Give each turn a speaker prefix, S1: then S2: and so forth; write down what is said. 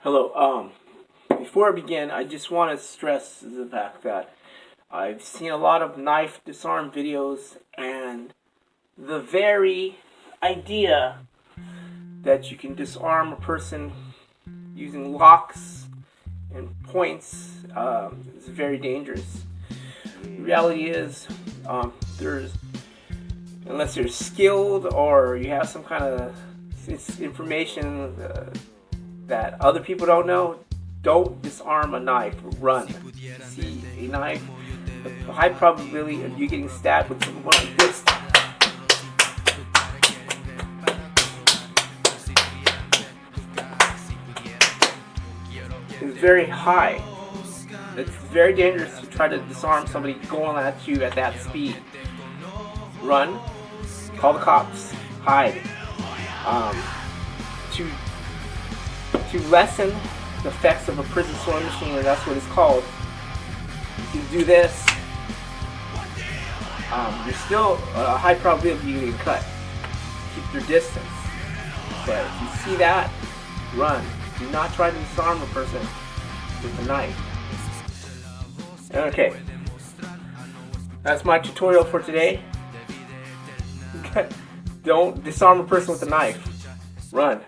S1: Hello. Before I begin, I just want to stress the fact that I've seen a lot of knife disarm videos, and the very idea that you can disarm a person using locks and points is very dangerous. The reality is, there's unless you're skilled or you have some kind of information that other people don't know, don't disarm a knife. Run. See a knife, a high probability of you getting stabbed with something like this is very high. It's very dangerous to try to disarm somebody going at you at that speed. Run. Call the cops. Hide. To lessen the effects of a prison sewing machine, or that's what it's called, you can do this. There's still a high probability of you getting cut. Keep your distance. But if you see that, run. Do not try to disarm a person with a knife. Okay. That's my tutorial for today. Don't disarm a person with a knife. Run.